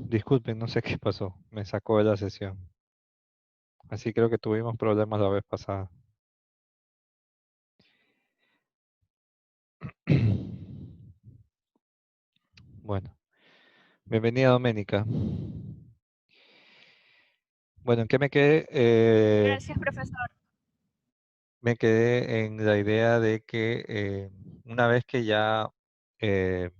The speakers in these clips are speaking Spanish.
Disculpen, no sé qué pasó. Me sacó de la sesión. Así creo que tuvimos problemas la vez pasada. Bueno, bienvenida Doménica. Bueno, ¿en qué me quedé? Gracias, profesor. Me quedé en la idea de que una vez que ya eh,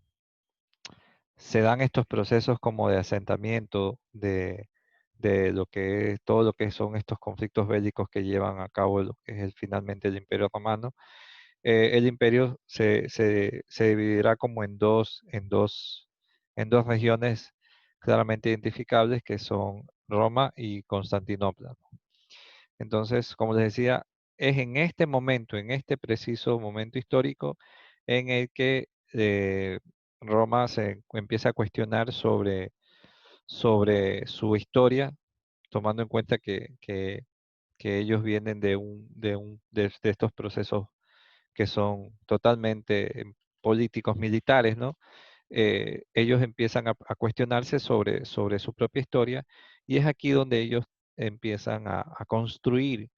se dan estos procesos como de asentamiento de lo que es, todo lo que son estos conflictos bélicos que llevan a cabo lo que es finalmente el Imperio Romano, el imperio se dividirá como en dos regiones claramente identificables que son Roma y Constantinopla, ¿no? Entonces, como les decía, es en este momento, en este preciso momento histórico, en el que Roma se empieza a cuestionar sobre su historia, tomando en cuenta que ellos vienen de estos procesos que son totalmente políticos, militares, ¿no? Ellos empiezan a cuestionarse sobre su propia historia y es aquí donde ellos empiezan a construir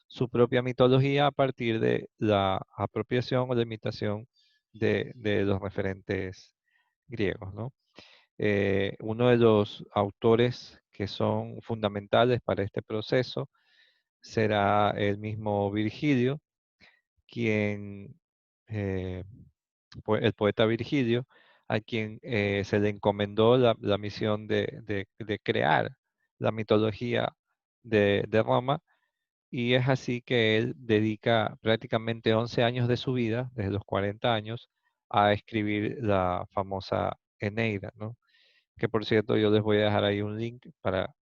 su propia mitología a partir de la apropiación o la imitación de los referentes griegos, ¿no? Uno de los autores que son fundamentales para este proceso será el mismo Virgilio, quien, eh, el poeta Virgilio, a quien se le encomendó la misión de crear la mitología de Roma, y es así que él dedica prácticamente 11 años de su vida, desde los 40 años, a escribir la famosa Eneida, ¿no? Que por cierto yo les voy a dejar ahí un link para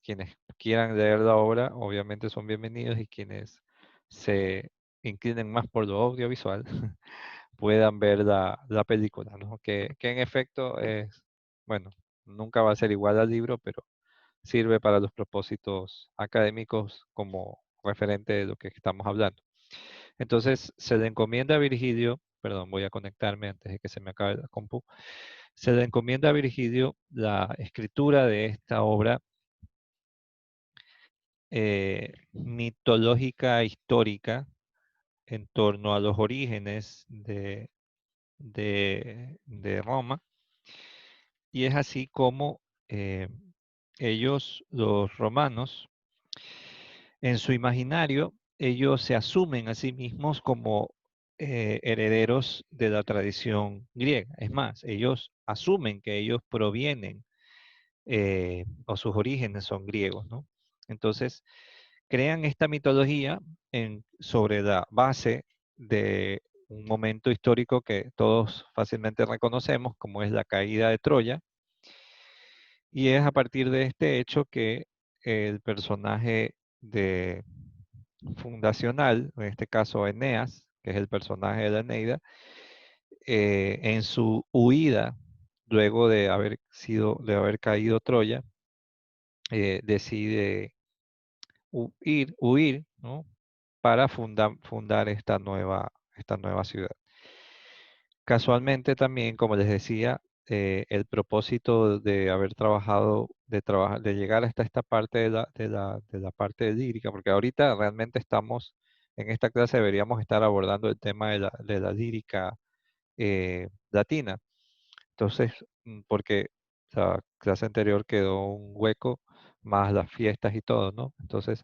quienes quieran leer la obra, obviamente son bienvenidos, y quienes se inclinen más por lo audiovisual puedan ver la película, ¿no? Que en efecto es, bueno, nunca va a ser igual al libro, pero sirve para los propósitos académicos como referente de lo que estamos hablando. Entonces, se le encomienda a Virgilio, perdón, voy a conectarme antes de que se me acabe la compu, se le encomienda a Virgilio la escritura de esta obra mitológica histórica en torno a los orígenes de Roma, y es así como ellos, los romanos, en su imaginario, ellos se asumen a sí mismos como herederos de la tradición griega. Es más, ellos asumen que ellos provienen o sus orígenes son griegos, ¿no? Entonces, crean esta mitología sobre la base de un momento histórico que todos fácilmente reconocemos, como es la caída de Troya, y es a partir de este hecho que el personaje fundacional, en este caso Eneas, que es el personaje de la Eneida, en su huida, luego de haber caído Troya, decide huir, ¿no? Para fundar esta nueva ciudad. Casualmente también, como les decía, el propósito de haber trabajado, de llegar hasta esta parte de la parte lírica, porque ahorita realmente estamos, en esta clase deberíamos estar abordando el tema de la lírica latina. Entonces, porque la clase anterior quedó un hueco, más las fiestas y todo, ¿no? Entonces,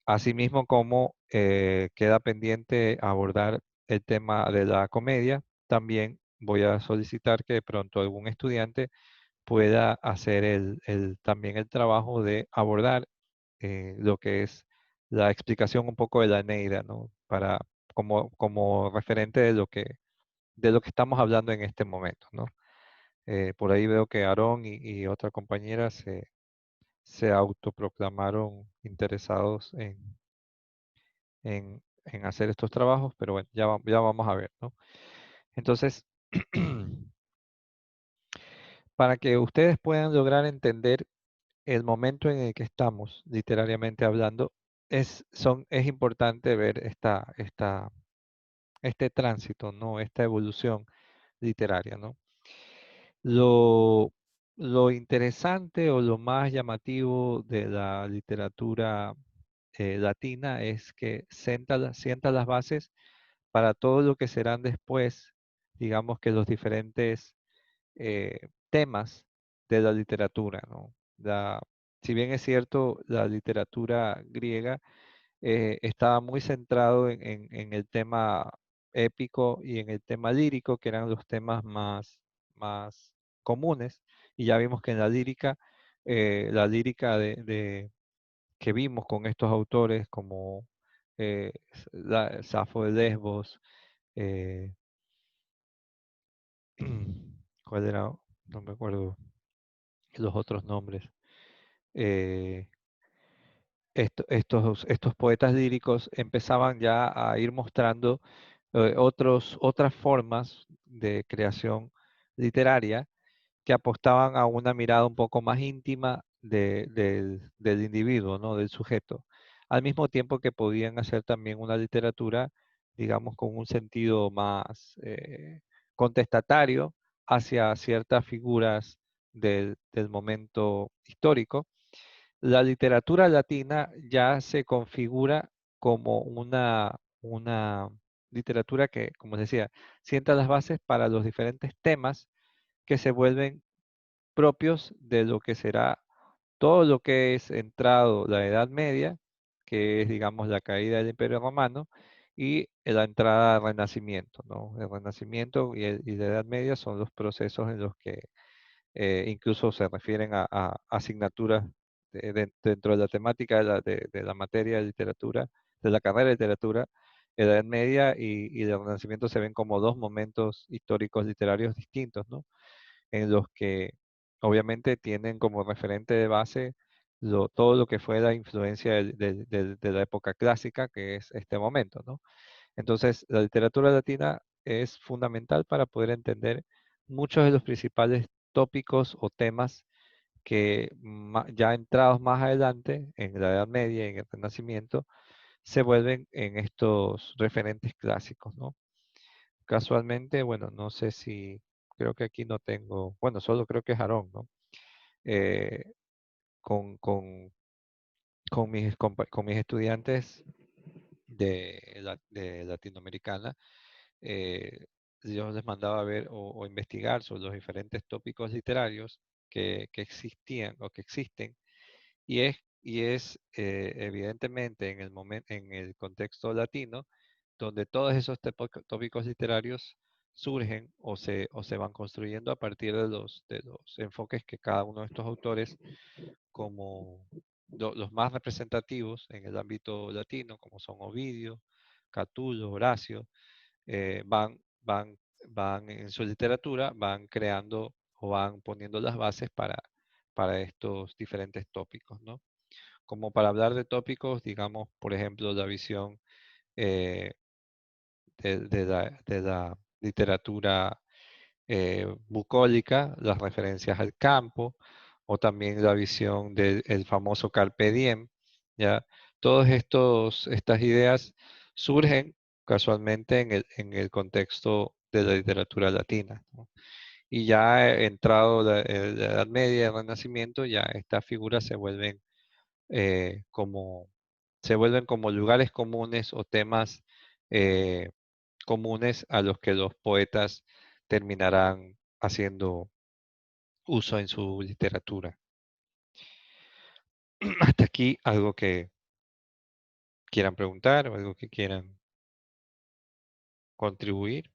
asimismo como queda pendiente abordar el tema de la comedia, también voy a solicitar que de pronto algún estudiante pueda hacer también el trabajo de abordar lo que es la explicación un poco de la Eneida, ¿no? Como referente de lo que estamos hablando en este momento, ¿no? Por ahí veo que Aarón y otra compañera se autoproclamaron interesados en hacer estos trabajos, pero bueno, ya vamos a ver, ¿no? Entonces, para que ustedes puedan lograr entender el momento en el que estamos, literariamente hablando, es importante ver este tránsito, ¿no? Esta evolución literaria, ¿no? lo interesante o lo más llamativo de la literatura latina es que sienta las bases para todo lo que serán después, digamos que los diferentes temas de la literatura, ¿no? Si bien es cierto, la literatura griega estaba muy centrado en el tema épico y en el tema lírico, que eran los temas más comunes, y ya vimos que en la lírica que vimos con estos autores como Safo de Lesbos, eh, ¿cuál era? No me acuerdo los otros nombres. eh, estos poetas líricos empezaban ya a ir mostrando otras formas de creación literaria que apostaban a una mirada un poco más íntima del individuo, ¿no? Del sujeto, al mismo tiempo que podían hacer también una literatura, digamos, con un sentido más contestatario hacia ciertas figuras del momento histórico. La literatura latina ya se configura como una literatura que, como decía, sienta las bases para los diferentes temas que se vuelven propios de lo que será todo lo que es entrado la Edad Media, que es, digamos, la caída del Imperio Romano, y la entrada al Renacimiento, ¿no? El Renacimiento y la Edad Media son los procesos en los que incluso se refieren a asignaturas dentro de la temática de la materia de literatura, de la carrera de literatura. Edad Media y el Renacimiento se ven como dos momentos históricos literarios distintos, ¿no? En los que obviamente tienen como referente de base todo lo que fue la influencia de la época clásica, que es este momento, ¿no? Entonces, la literatura latina es fundamental para poder entender muchos de los principales tópicos o temas que ya entrados más adelante, en la Edad Media y en el Renacimiento, se vuelven en estos referentes clásicos, ¿no? Casualmente, bueno, no sé si, creo que aquí no tengo, bueno, solo creo que es Aarón, ¿no? Eh, con, con, con mis estudiantes de Latinoamericana, eh, yo les mandaba a ver o investigar sobre los diferentes tópicos literarios que existían o que existen, y es evidentemente en el momento, en el contexto latino, donde todos esos tópicos literarios surgen o se van construyendo a partir de los enfoques que cada uno de estos autores, como los más representativos en el ámbito latino, como son Ovidio, Catulo, Horacio, van en su literatura, van creando o van poniendo las bases para estos diferentes tópicos, ¿no? Como para hablar de tópicos, digamos, por ejemplo, la visión eh, de la literatura bucólica, las referencias al campo, o también la visión del famoso Carpe Diem, ¿ya? Todas estas ideas surgen casualmente en el contexto de la literatura latina, ¿no? Y ya entrado la Edad Media, el Renacimiento, ya estas figuras como, se vuelven como lugares comunes o temas eh, comunes a los que los poetas terminarán haciendo uso en su literatura. Hasta aquí, algo que quieran preguntar o algo que quieran contribuir.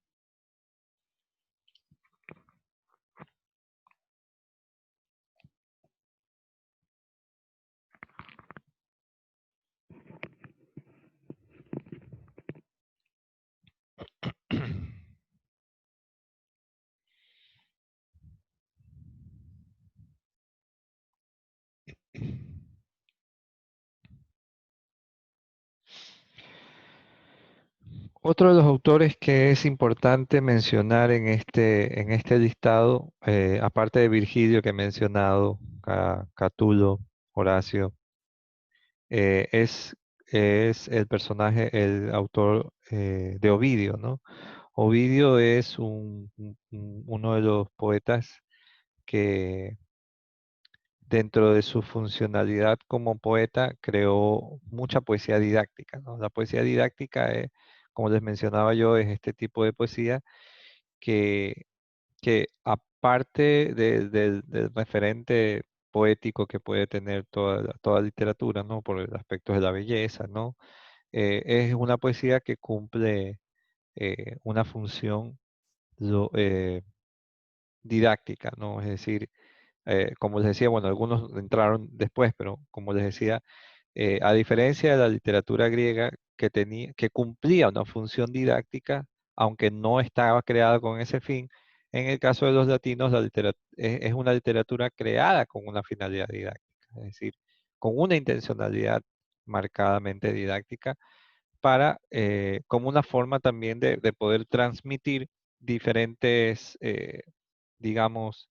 Otro de los autores que es importante mencionar en este listado, aparte de Virgilio que he mencionado, Catulo, Horacio, es el personaje, el autor de Ovidio, ¿no? Ovidio es uno de los poetas dentro de su funcionalidad como poeta, creó mucha poesía didáctica, ¿no? La poesía didáctica, como les mencionaba yo, es este tipo de poesía que, que aparte del referente poético que puede tener toda literatura, ¿no? Por el aspecto de la belleza, ¿no? Es una poesía que cumple una función didáctica, ¿no? Es decir, como les decía, bueno, algunos entraron después, pero como les decía, a diferencia de la literatura griega que cumplía una función didáctica, aunque no estaba creada con ese fin, en el caso de los latinos es una literatura creada con una finalidad didáctica, es decir, con una intencionalidad marcadamente didáctica como una forma también de poder transmitir diferentes, digamos,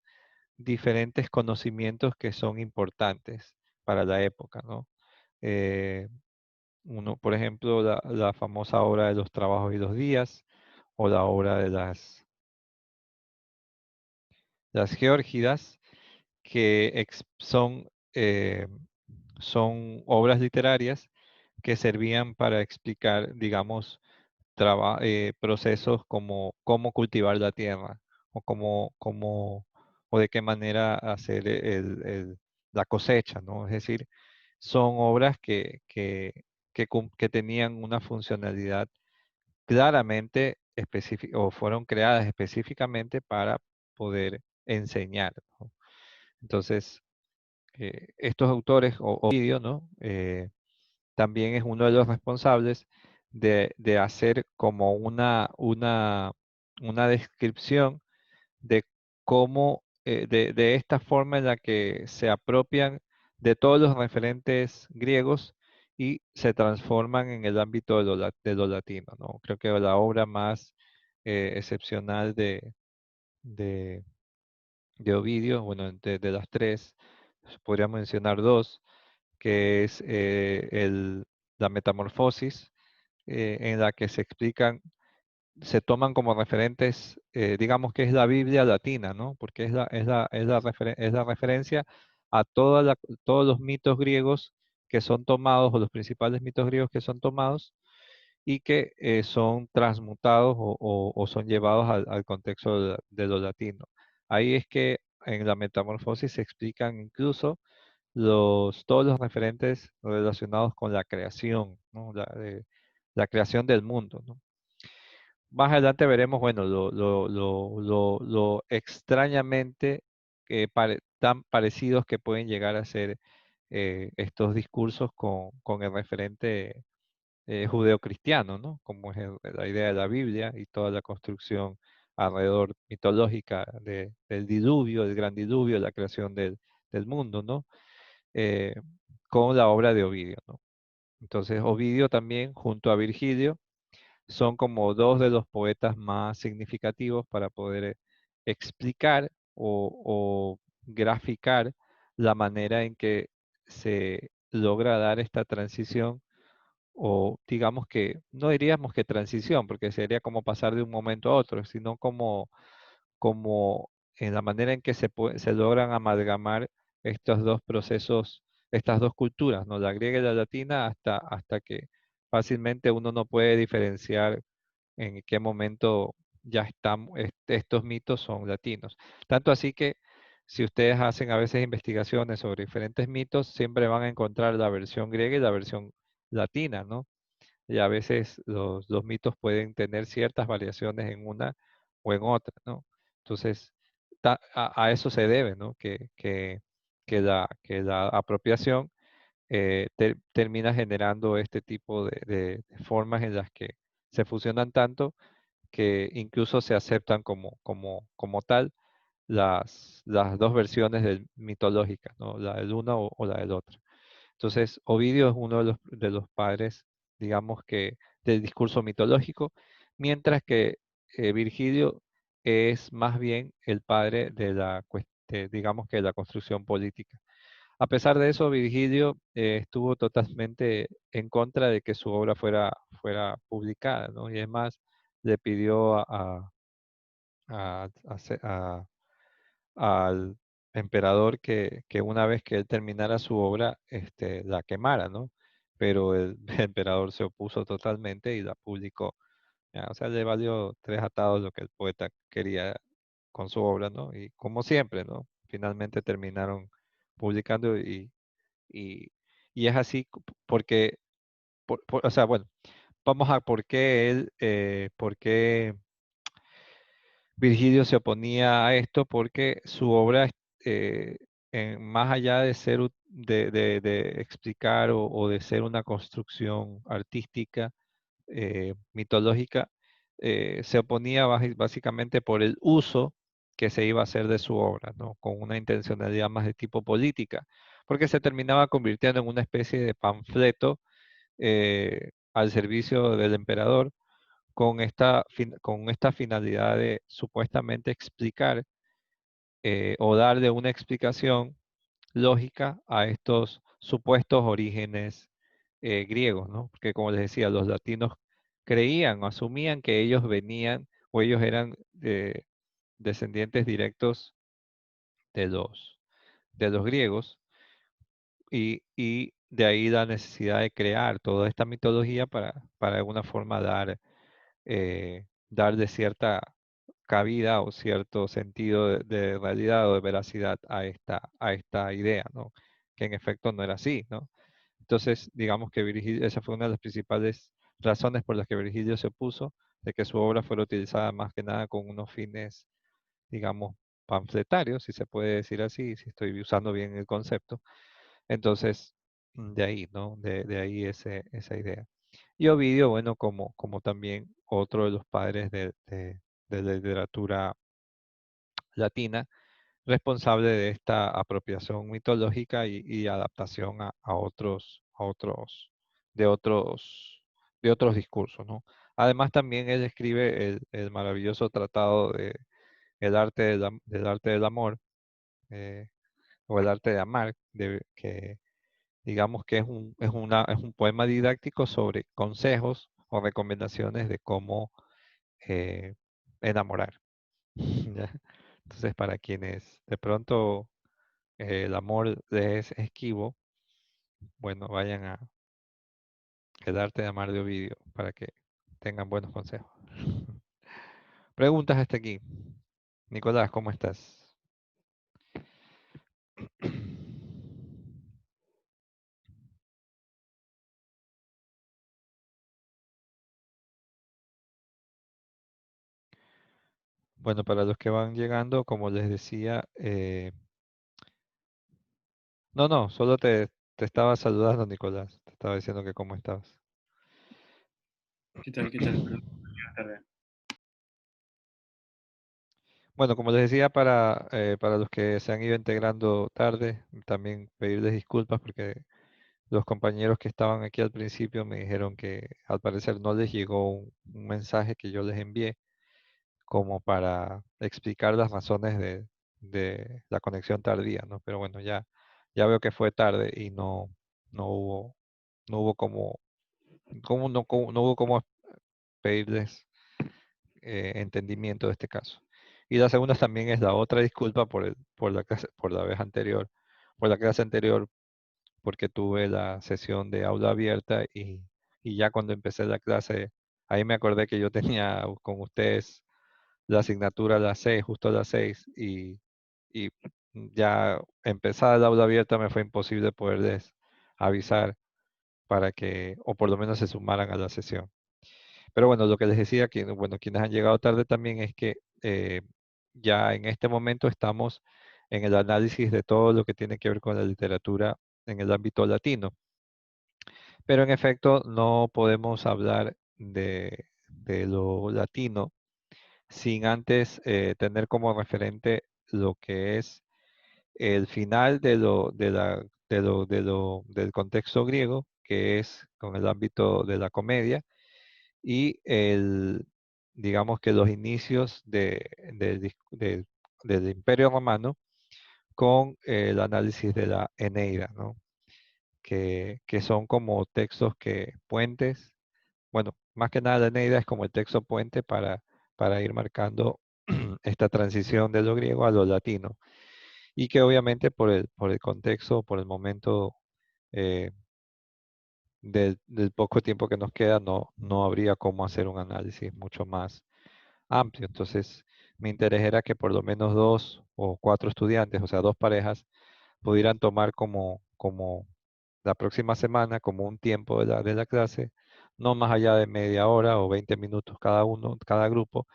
diferentes conocimientos que son importantes para la época, ¿no? Eh, por ejemplo, la famosa obra de los trabajos y los días, o la obra de las Geórgidas, que son obras literarias que servían para explicar, digamos, procesos como cómo cultivar la tierra o o de qué manera hacer la cosecha, ¿no? Es decir, son obras que tenían una funcionalidad claramente específica o fueron creadas específicamente para poder enseñar, ¿no? Entonces, estos autores o vídeos, ¿no? También es uno de los responsables de hacer como una descripción de cómo, de esta forma en la que se apropian de todos los referentes griegos y se transforman en el ámbito de lo latino, ¿no? Creo que la obra más excepcional de, de Ovidio, bueno, de las tres, podríamos mencionar dos, que es la Metamorfosis, en la que se toman como referentes, digamos que es la Biblia latina, ¿no? Porque es la referencia a todos los mitos griegos que son tomados, o los principales mitos griegos que son tomados y que son transmutados o son llevados al contexto de lo latino. Ahí es que en la Metamorfosis se explican incluso todos los referentes relacionados con la creación, ¿no? La creación del mundo, ¿no? Más adelante veremos, bueno, lo extrañamente tan parecidos que pueden llegar a ser estos discursos con el referente judeocristiano, ¿no? Como es la idea de la Biblia y toda la construcción alrededor mitológica del diluvio, del gran diluvio, la creación del mundo, ¿no? eh, con la obra de Ovidio, ¿no? Entonces, Ovidio también, junto a Virgilio, son como dos de los poetas más significativos para poder explicar o graficar la manera en que se logra dar esta transición, o digamos que, no diríamos que transición, porque sería como pasar de un momento a otro, sino como en la manera en que se logran amalgamar estos dos procesos, estas dos culturas, ¿no? La griega y la latina, hasta que fácilmente uno no puede diferenciar en qué momento ya estos mitos son latinos. Tanto así que si ustedes hacen a veces investigaciones sobre diferentes mitos, siempre van a encontrar la versión griega y la versión latina, ¿no? Y a veces los mitos pueden tener ciertas variaciones en una o en otra, ¿no? Entonces, a eso se debe, ¿no? Que la apropiación termina generando este tipo de formas en las que se fusionan tanto que incluso se aceptan como tal las dos versiones mitológicas, ¿no? La del uno o la del otro. Entonces, Ovidio es uno de los padres, digamos que, del discurso mitológico, mientras que Virgilio es más bien el padre digamos que de la construcción política. A pesar de eso, Virgilio estuvo totalmente en contra de que su obra fuera publicada, ¿no? Y es más, le pidió a- a- a- al emperador que una vez que él terminara su obra, la quemara, ¿no? Pero el emperador se opuso totalmente y la publicó. Ya, o sea, le valió tres atados lo que el poeta quería con su obra, ¿no? Y como siempre, ¿no? Finalmente terminaron publicando y, y es así porque, o sea, bueno, vamos a por qué Virgilio se oponía a esto, porque su obra, eh, más allá de ser, de explicar o de ser una construcción artística, mitológica, se oponía básicamente por el uso que se iba a hacer de su obra, ¿no? Con una intencionalidad más de tipo política, porque se terminaba convirtiendo en una especie de panfleto al servicio del emperador con esta finalidad de supuestamente explicar o darle una explicación lógica a estos supuestos orígenes griegos, ¿no? Porque como les decía, los latinos creían o asumían que ellos venían o ellos eran descendientes directos de los griegos y de ahí la necesidad de crear toda esta mitología para de alguna forma dar de cierta cabida o cierto sentido de realidad o de veracidad a esta idea, ¿no? Que en efecto no era así, ¿no? Entonces, digamos que Virgilio, esa fue una de las principales razones por las que Virgilio se opuso, de que su obra fuera utilizada más que nada con unos fines, digamos, panfletarios, si se puede decir así, si estoy usando bien el concepto. Entonces, de ahí, ¿no? De ahí esa idea. Y Ovidio, bueno, como también otro de los padres de la literatura latina, responsable de esta apropiación mitológica y adaptación de otros, de otros discursos, ¿no? Además, también él escribe el maravilloso tratado de del arte del amor, eh, o el arte de amar, que digamos que es un poema didáctico sobre consejos o recomendaciones de cómo eh, enamorar. ¿Ya? Entonces, para quienes de pronto el amor les es esquivo, bueno, vayan a El arte de amar de Ovidio para que tengan buenos consejos. Preguntas hasta aquí. Nicolás, ¿cómo estás? Bueno, para los que van llegando, como les decía, no, solo te estaba saludando, Nicolás. Te estaba diciendo que cómo estabas. ¿Qué tal? ¿Qué tal? Perdón, buenas tardes. Bueno, como les decía, para los que se han ido integrando tarde, también pedirles disculpas porque los compañeros que estaban aquí al principio me dijeron que al parecer no les llegó un mensaje que yo les envié como para explicar las razones de la conexión tardía, ¿no? Pero bueno, ya veo que fue tarde y no hubo, no hubo no hubo como pedirles entendimiento de este caso. Y la segunda también es la otra disculpa por la clase, por la vez anterior, por la clase anterior, porque tuve la sesión de aula abierta y ya cuando empecé la clase, ahí me acordé que yo tenía con ustedes la asignatura a las 6, justo a las 6, y ya empezada el aula abierta me fue imposible poderles avisar para que, o por lo menos se sumaran a la sesión. Pero bueno, lo que les decía, que, bueno, quienes han llegado tarde también es que ya en este momento estamos en el análisis de todo lo que tiene que ver con la literatura en el ámbito latino. Pero en efecto no podemos hablar de lo latino sin antes tener como referente lo que es el final del contexto griego, que es con el ámbito de la comedia, y digamos que los inicios del Imperio Romano con el análisis de la Eneida, ¿no? Que son como textos puentes, bueno, más que nada la Eneida es como el texto puente para ir marcando esta transición de lo griego a lo latino. y que obviamente por el contexto, por el momento eh, del poco tiempo que nos queda, no habría cómo hacer un análisis mucho más amplio. Entonces, mi interés era que por lo menos 2 o 4 estudiantes, o sea, 2 parejas, pudieran tomar como la próxima semana, como un tiempo de la clase, no más allá de media hora o 20 minutos cada uno, cada grupo,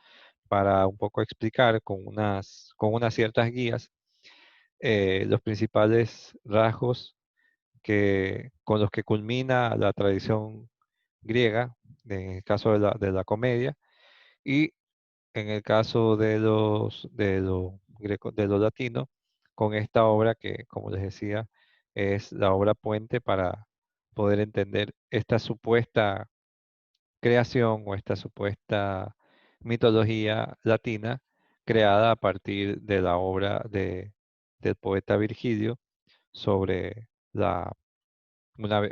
para un poco explicar con unas ciertas guías los principales rasgos con los que culmina la tradición griega, en el caso de la comedia, y en el caso de lo greco, de lo latino, con esta obra que, como les decía, es la obra puente para poder entender esta supuesta creación o esta supuesta mitología latina creada a partir de la obra del poeta Virgilio sobre la,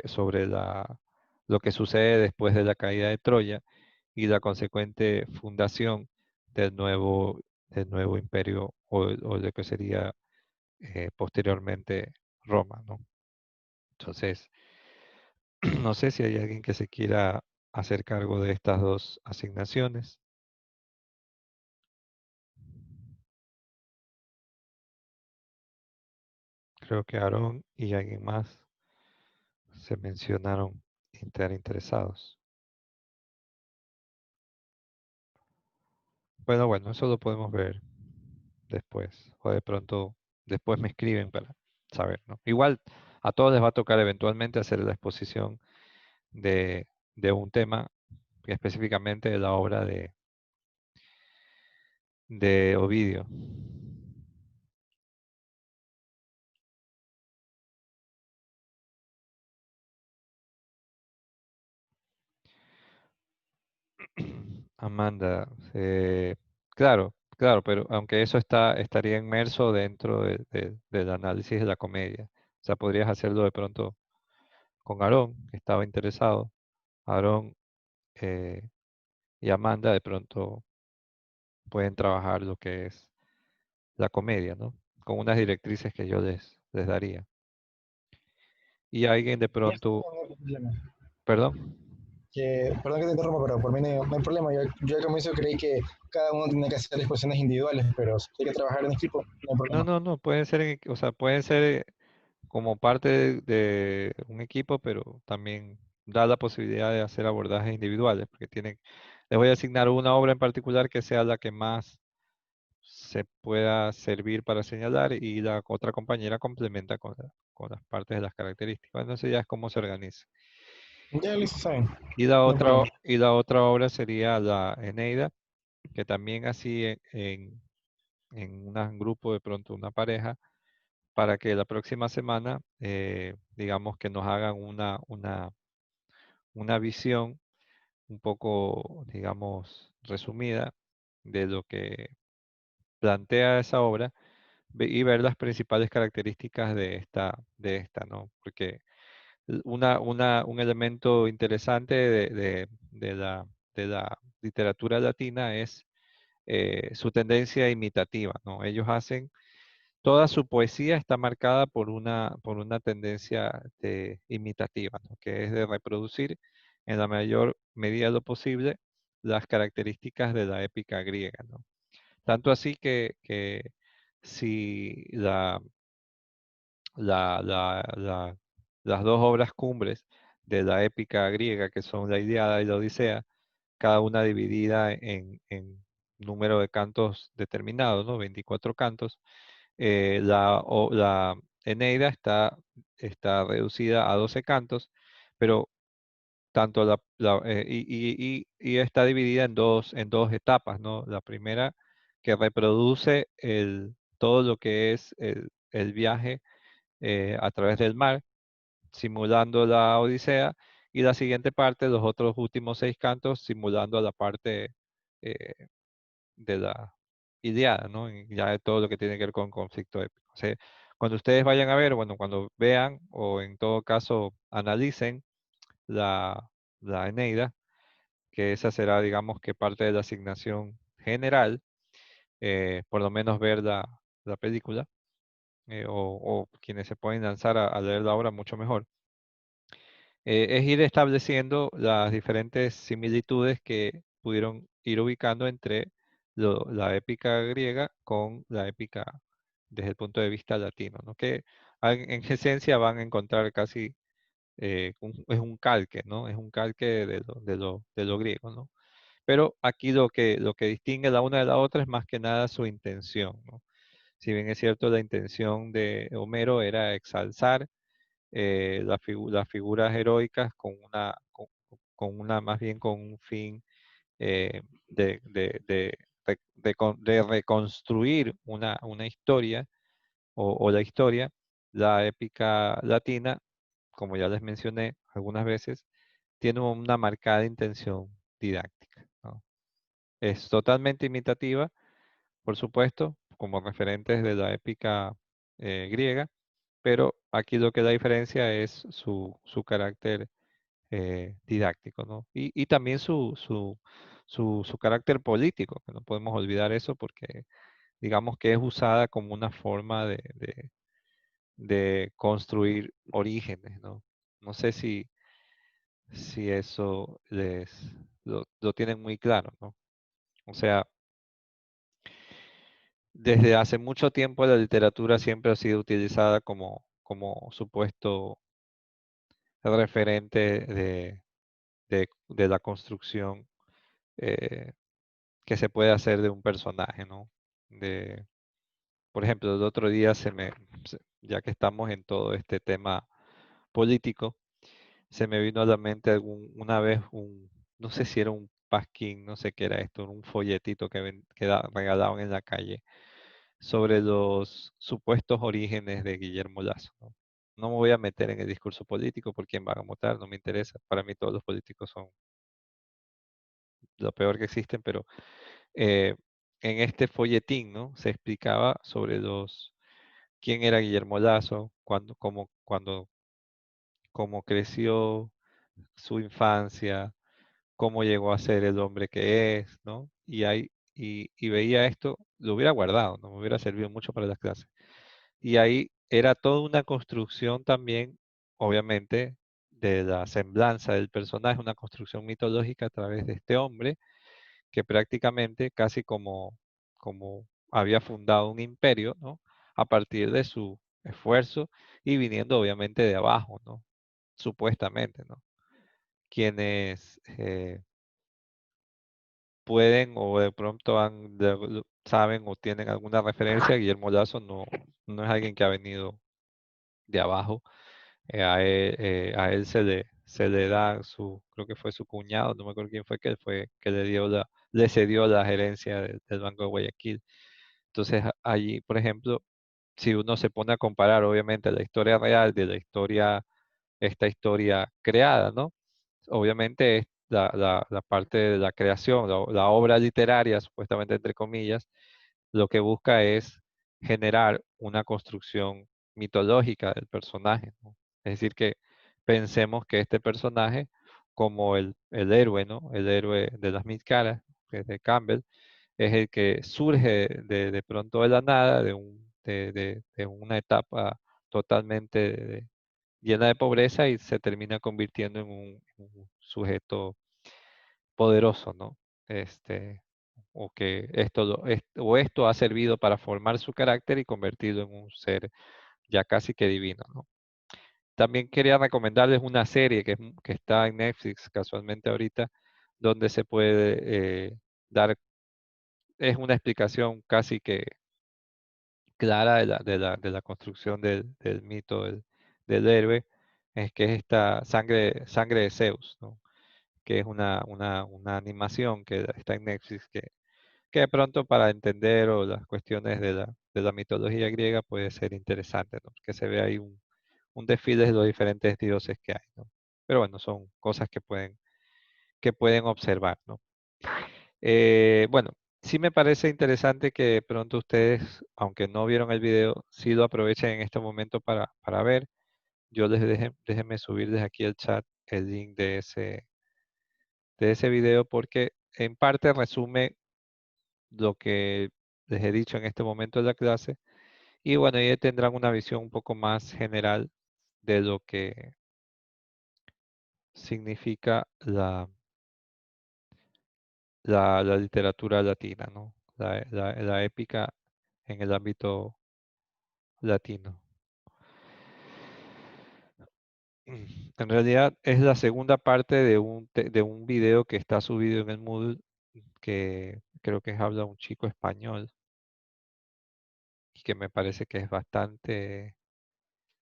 sobre lo que sucede después de la caída de Troya y la consecuente fundación del nuevo imperio o de que sería posteriormente Roma, ¿no? Entonces, no sé si hay alguien que se quiera hacer cargo de estas 2 asignaciones. Creo que Aarón y alguien más se mencionaron interesados. Bueno, eso lo podemos ver después. O de pronto, después me escriben para saber, ¿no? Igual a todos les va a tocar eventualmente hacer la exposición de un tema, específicamente de la obra de Ovidio. Amanda, claro, pero aunque eso estaría inmerso dentro del análisis de la comedia. O sea, podrías hacerlo de pronto con Aarón, que estaba interesado. Aarón eh, y Amanda de pronto pueden trabajar lo que es la comedia, ¿no? Con unas directrices que yo les daría. Y alguien de Ya, pronto, no hay problema. perdón. Perdón que te interrumpa, pero por mí no hay problema. Yo al comienzo creí que cada uno tenía que hacer exposiciones individuales, pero si hay que trabajar en equipo, no hay problema. No, pueden ser, o sea, pueden ser como parte de un equipo, pero también da la posibilidad de hacer abordajes individuales, porque les voy a asignar una obra en particular que sea la que más se pueda servir para señalar y la otra compañera complementa con las partes de las características. Bueno, eso ya es cómo se organiza. Ya, listo, saben. Y No hay problema. la otra obra sería la Eneida, que también así en un grupo, de pronto una pareja, para que la próxima semana, digamos que nos hagan una visión un poco, digamos, resumida de lo que plantea esa obra y ver las principales características de esta, ¿no? Porque un elemento interesante de la literatura latina es su tendencia imitativa, ¿no? Ellos hacen, toda su poesía está marcada por una tendencia imitativa, ¿no? Que es de reproducir en la mayor medida de lo posible las características de la épica griega, ¿no? Tanto así que si las 2 obras cumbres de la épica griega, que son la Ilíada y la Odisea, cada una dividida en número de cantos determinados, ¿no? 24 cantos. La Eneida está reducida a 12 cantos, pero tanto y está dividida en dos etapas, ¿no? La primera que reproduce todo lo que es el viaje a través del mar, simulando la Odisea, y la siguiente parte, los otros últimos 6 cantos, simulando la parte eh, de la Ilíada, ¿no? Y ya de todo lo que tiene que ver con conflicto épico. O sea, cuando ustedes vayan a ver, bueno, cuando vean o en todo caso analicen la, la Eneida, que esa será, digamos, que parte de la asignación general, por lo menos ver la película. o quienes se pueden lanzar a leer la obra mucho mejor, es ir estableciendo las diferentes similitudes que pudieron ir ubicando entre la épica griega con la épica desde el punto de vista latino, ¿no? Que en esencia van a encontrar casi, es un calque, ¿no? Es un calque de lo griego, ¿no? Pero aquí lo que distingue la una de la otra es más que nada su intención, ¿no? Si bien es cierto, la intención de Homero era exalzar las figuras heroicas con una, más bien con un fin de reconstruir una historia o la historia, la épica latina, como ya les mencioné algunas veces, tiene una marcada intención didáctica, ¿no? Es totalmente imitativa, por supuesto, como referentes de la épica griega, pero aquí lo que da diferencia es su carácter didáctico, ¿no? Y también su carácter político, que no podemos olvidar eso porque digamos que es usada como una forma de construir orígenes, ¿no? No sé si eso lo tienen muy claro, ¿no? O sea, desde hace mucho tiempo la literatura siempre ha sido utilizada como supuesto referente de la construcción que se puede hacer de un personaje, ¿no? Por ejemplo, el otro día ya que estamos en todo este tema político, se me vino a la mente una vez no sé si era un pasquín, no sé qué era esto, un folletito que regalaban en la calle sobre los supuestos orígenes de Guillermo Lazo, ¿no? No me voy a meter en el discurso político por quién van a votar, no me interesa. Para mí todos los políticos son lo peor que existen, pero eh, en este folletín, ¿no? Se explicaba sobre quién era Guillermo Lazo, cómo creció su infancia, cómo llegó a ser el hombre que es, ¿no? Y veía esto, lo hubiera guardado, no me hubiera servido mucho para las clases. Y ahí era toda una construcción también, obviamente, de la semblanza del personaje, una construcción mitológica a través de este hombre que prácticamente casi como había fundado un imperio, ¿no? A partir de su esfuerzo y viniendo obviamente de abajo, ¿no? Supuestamente, ¿no? Quienes pueden o de pronto saben o tienen alguna referencia, Guillermo Lazo no es alguien que ha venido de abajo. A él se le da creo que fue su cuñado, no me acuerdo quién fue que le cedió la gerencia del Banco de Guayaquil. Entonces allí, por ejemplo, si uno se pone a comparar obviamente la historia real de esta historia creada, ¿no? Obviamente es la parte de la creación, la obra literaria, supuestamente entre comillas, lo que busca es generar una construcción mitológica del personaje, ¿no? Es decir, que pensemos que este personaje, como el héroe, ¿no? El héroe de las mil caras, que es de Campbell, es el que surge de pronto de la nada, de una etapa totalmente llena de pobreza y se termina convirtiendo en un sujeto poderoso, ¿no? O que esto ha servido para formar su carácter y convertirlo en un ser ya casi que divino, ¿no? También quería recomendarles una serie que está en Netflix casualmente ahorita, donde se puede dar, es una explicación casi que clara de la construcción del mito del héroe, es que es esta sangre de Zeus, ¿no? Que es una animación que está en Netflix que de pronto para entender o las cuestiones de la mitología griega puede ser interesante, ¿no? Que se ve ahí un desfile de los diferentes dioses que hay, ¿no? Pero bueno, son cosas que pueden observar, ¿no? Bueno, sí me parece interesante que de pronto ustedes, aunque no vieron el video, sí lo aprovechen en este momento para ver. Yo déjenme subir desde aquí el chat el link de ese video porque en parte resume lo que les he dicho en este momento de la clase Y bueno, ellos tendrán una visión un poco más general de lo que significa la literatura latina, ¿no? La épica en el ámbito latino. En realidad es la segunda parte de un video que está subido en el Moodle, que creo que habla un chico español y que me parece que es bastante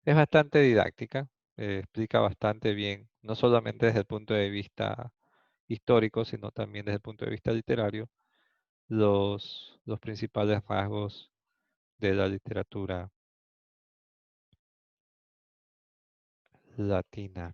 didáctica, explica bastante bien, no solamente desde el punto de vista histórico, sino también desde el punto de vista literario, los principales rasgos de la literatura latina.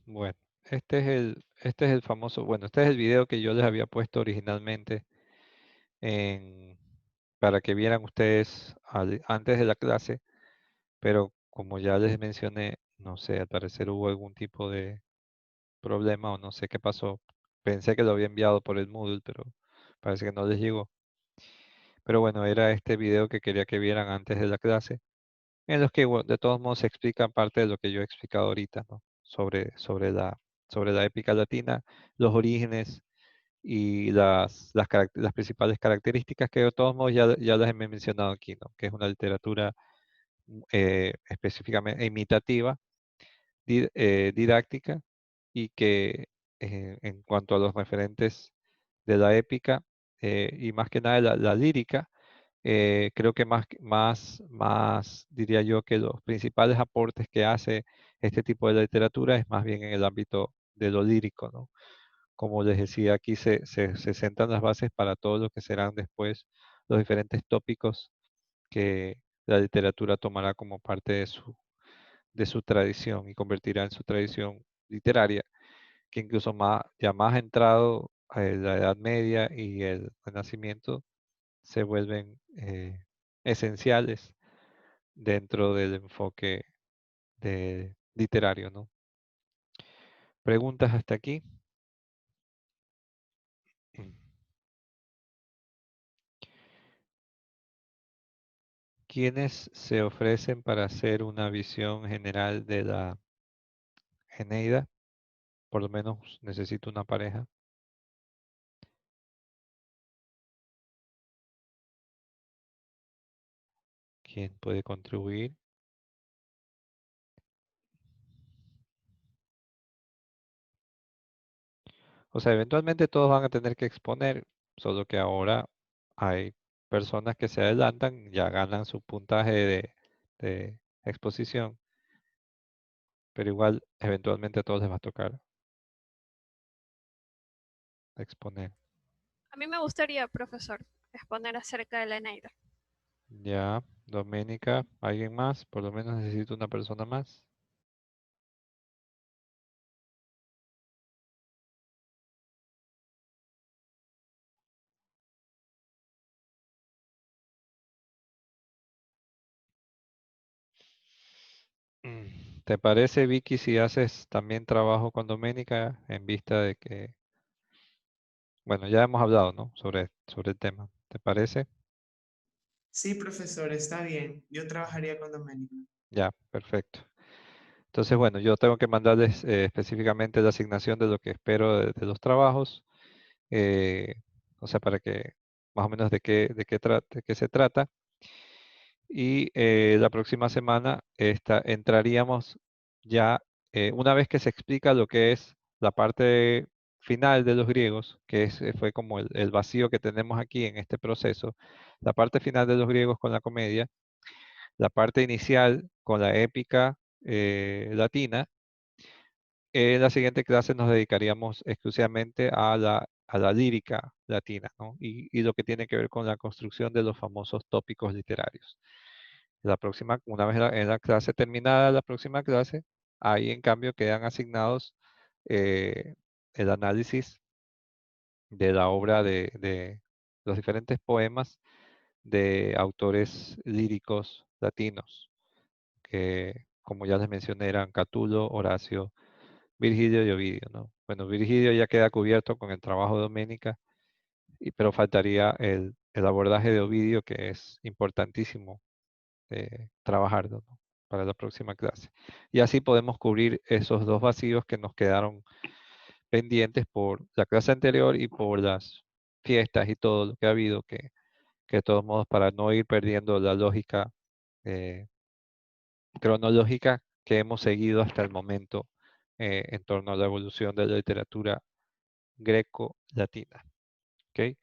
Bueno, este es el famoso, bueno, este es el video que yo les había puesto originalmente para que vieran ustedes antes de la clase, pero como ya les mencioné, no sé, al parecer hubo algún tipo de problema o no sé qué pasó. Pensé que lo había enviado por el Moodle, pero parece que no les llegó. Pero bueno, era este video que quería que vieran antes de la clase, en los que de todos modos se explica parte de lo que yo he explicado ahorita, ¿no? Sobre la épica latina, los orígenes y las principales características que de todos modos ya las he mencionado aquí, ¿no? Que es una literatura específicamente imitativa, didáctica, y que en cuanto a los referentes de la épica y más que nada la lírica, creo que más diría yo que los principales aportes que hace este tipo de literatura es más bien en el ámbito de lo lírico, ¿no? Como les decía, aquí se sentan las bases para todo lo que serán después los diferentes tópicos que la literatura tomará como parte de su tradición y convertirá en su tradición literaria, que incluso ya más entrado a la Edad Media y el Renacimiento se vuelven esenciales dentro del enfoque literario, ¿no? ¿Preguntas hasta aquí? ¿Quiénes se ofrecen para hacer una visión general de la Eneida? Por lo menos necesito una pareja. ¿Quién puede contribuir? O sea, eventualmente todos van a tener que exponer, solo que ahora hay personas que se adelantan, ya ganan su puntaje de exposición, pero igual eventualmente a todos les va a tocar exponer. A mí me gustaría, profesor, exponer acerca de la Eneida. Ya, Doménica, ¿alguien más? Por lo menos necesito una persona más. ¿Te parece, Vicky, si haces también trabajo con Doménica en vista de que, bueno, ya hemos hablado, ¿no? Sobre el tema. ¿Te parece? Sí, profesor, está bien. Yo trabajaría con Doménica. Ya, perfecto. Entonces, bueno, yo tengo que mandarles específicamente la asignación de lo que espero de los trabajos, eh, o sea, para que más o menos de qué se trata. Y la próxima semana entraríamos ya, una vez que se explica lo que es la parte final de los griegos, que fue como el vacío que tenemos aquí en este proceso, la parte final de los griegos con la comedia, la parte inicial con la épica latina. En la siguiente clase nos dedicaríamos exclusivamente a la lírica latina, ¿no? Y lo que tiene que ver con la construcción de los famosos tópicos literarios. Una vez en la clase terminada, la próxima clase, ahí en cambio quedan asignados el análisis de la obra de los diferentes poemas de autores líricos latinos, que como ya les mencioné eran Catulo, Horacio, Virgilio y Ovidio, ¿no? Bueno, Virgilio ya queda cubierto con el trabajo de Doménica, pero faltaría el abordaje de Ovidio, que es importantísimo trabajarlo, ¿no? Para la próxima clase. Y así podemos cubrir esos dos vacíos que nos quedaron pendientes por la clase anterior y por las fiestas y todo lo que ha habido, que de todos modos, para no ir perdiendo la lógica cronológica que hemos seguido hasta el momento en torno a la evolución de la literatura greco-latina. ¿Ok?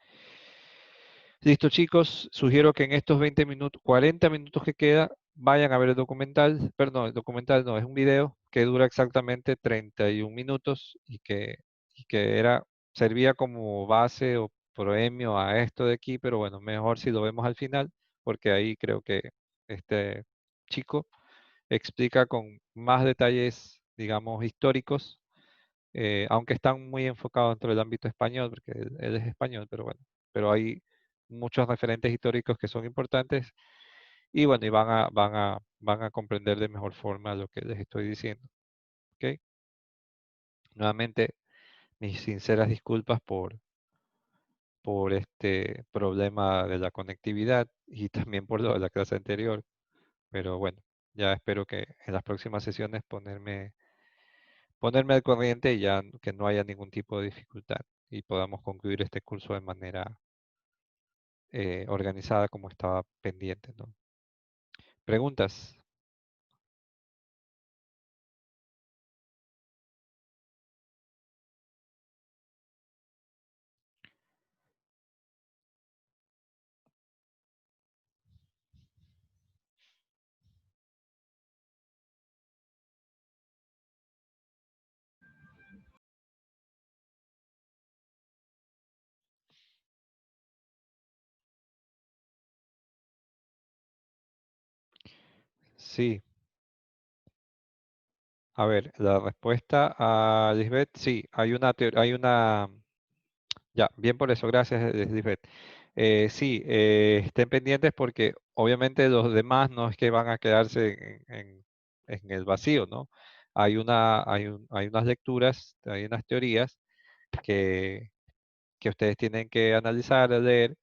Listo, chicos. Sugiero que en estos 20 minutos, 40 minutos que queda, vayan a ver el documental. Perdón, el documental no, es un video que dura exactamente 31 minutos y que servía como base o premio a esto de aquí, pero bueno, mejor si lo vemos al final, porque ahí creo que este chico explica con más detalles, digamos, históricos, aunque están muy enfocados dentro del ámbito español, porque él es español, pero bueno, pero hay muchos referentes históricos que son importantes y bueno, y van a comprender de mejor forma lo que les estoy diciendo. ¿Ok? Nuevamente, mis sinceras disculpas por este problema de la conectividad y también por lo de la clase anterior, pero bueno, ya espero que en las próximas sesiones ponerme al corriente y ya que no haya ningún tipo de dificultad y podamos concluir este curso de manera organizada como estaba pendiente, ¿no? ¿Preguntas? Sí. A ver, la respuesta a Lisbeth, sí, ya, bien por eso, gracias Lisbeth. Sí, estén pendientes porque obviamente los demás no es que van a quedarse en el vacío, ¿no? Hay unas lecturas, hay unas teorías que, que ustedes tienen que analizar, leer,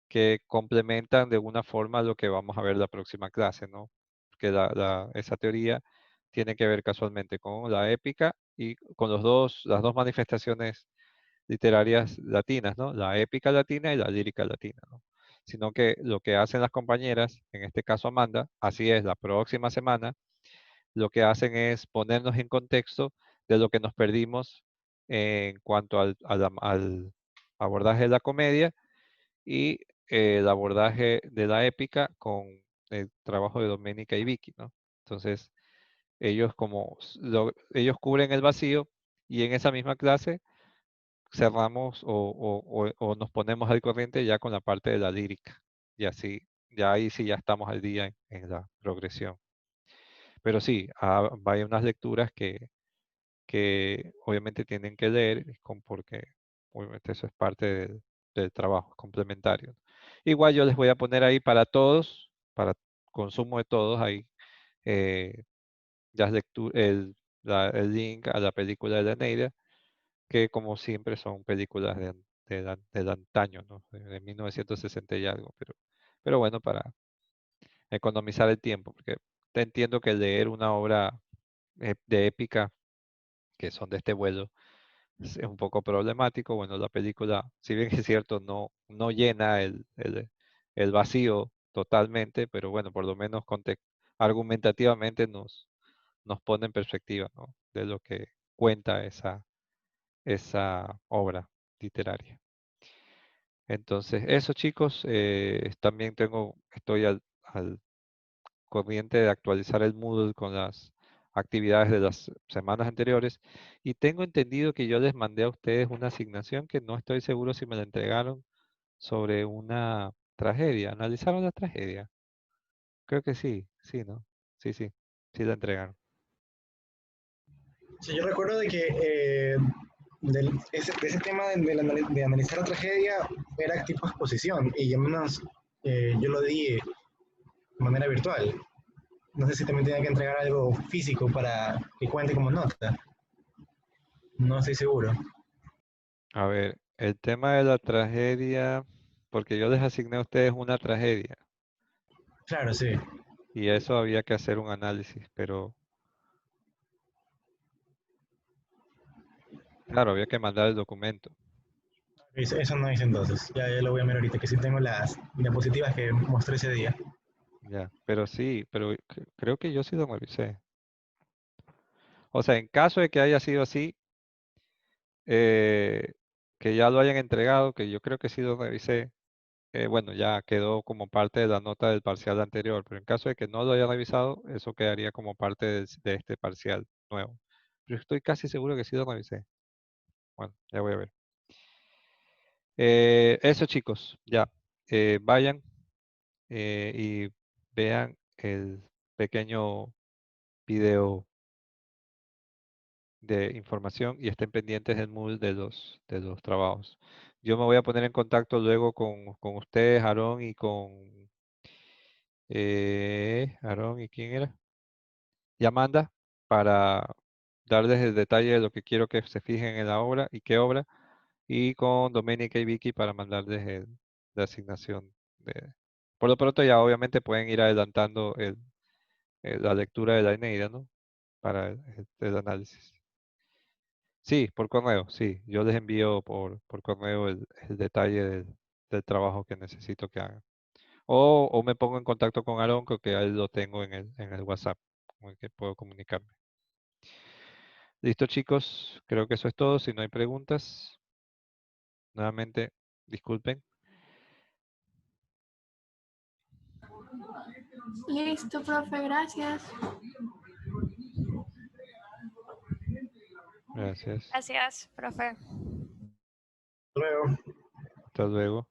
que complementan de alguna forma lo que vamos a ver la próxima clase, ¿no? Que esa teoría tiene que ver casualmente con la épica y con las dos manifestaciones literarias latinas, ¿no? La épica latina y la lírica latina, ¿no? Sino que lo que hacen las compañeras, en este caso Amanda, así es, la próxima semana, lo que hacen es ponernos en contexto de lo que nos perdimos en cuanto al abordaje de la comedia y el abordaje de la épica con el trabajo de Doménica y Vicky, ¿no? Entonces, ellos cubren el vacío y en esa misma clase cerramos o nos ponemos al corriente ya con la parte de la lírica. Y así, ya ahí sí ya estamos al día en la progresión. Pero sí, hay unas lecturas que obviamente tienen que leer, porque obviamente eso es parte del trabajo complementario. Igual yo les voy a poner ahí para todos, para consumo de todos, ahí el link a la película de la Neida, que como siempre son películas del antaño, ¿no? De 1960 y algo, pero bueno, para economizar el tiempo, porque te entiendo que leer una obra de épica, que son de este vuelo, es un poco problemático. Bueno, la película, si bien es cierto, no llena el vacío totalmente, pero bueno, por lo menos argumentativamente nos pone en perspectiva, ¿no? De lo que cuenta esa obra literaria. Entonces, eso chicos, también estoy al corriente de actualizar el Moodle con las actividades de las semanas anteriores y tengo entendido que yo les mandé a ustedes una asignación que no estoy seguro si me la entregaron sobre una tragedia. ¿Analizaron la tragedia? Ok, Creo que sí, sí, ¿no? Sí, sí, sí la entregaron. Sí, yo recuerdo de que de ese tema de analizar la tragedia era tipo exposición y al menos yo lo di de manera virtual. No sé si también tenía que entregar algo físico para que cuente como nota. No estoy seguro. A ver, el tema de la tragedia, porque yo les asigné a ustedes una tragedia Claro, sí. y a eso había que hacer un análisis, pero claro, había que mandar el documento. Eso no hice entonces. Ya lo voy a mirar ahorita, que sí tengo las diapositivas que mostré ese día. Ya, pero sí, pero creo que yo sí lo revisé. O sea, en caso de que haya sido así, eh, que ya lo hayan entregado, que yo creo que sí lo revisé, bueno, ya quedó como parte de la nota del parcial anterior, pero en caso de que no lo haya revisado, eso quedaría como parte de este parcial nuevo. Pero estoy casi seguro que sí lo revisé. Bueno, ya voy a ver. Eso chicos, ya. Vayan y vean el pequeño video de información y estén pendientes del Moodle de los trabajos. Yo me voy a poner en contacto luego con ustedes, Aarón, y con Aarón, ¿y quién era? Y Amanda, para darles el detalle de lo que quiero que se fijen en la obra y qué obra, y con Doménica y Vicky para mandarles la asignación. Por lo pronto ya obviamente pueden ir adelantando la lectura de la Eneida, ¿no? Para el análisis. Sí, por correo, sí. Yo les envío por correo el detalle del trabajo que necesito que hagan. O me pongo en contacto con Aaron, que ahí lo tengo en el WhatsApp, con el que puedo comunicarme. Listo, chicos. Creo que eso es todo. Si no hay preguntas, nuevamente, disculpen. Listo, profe, gracias. Gracias. Gracias, profe. Luego. Hasta luego.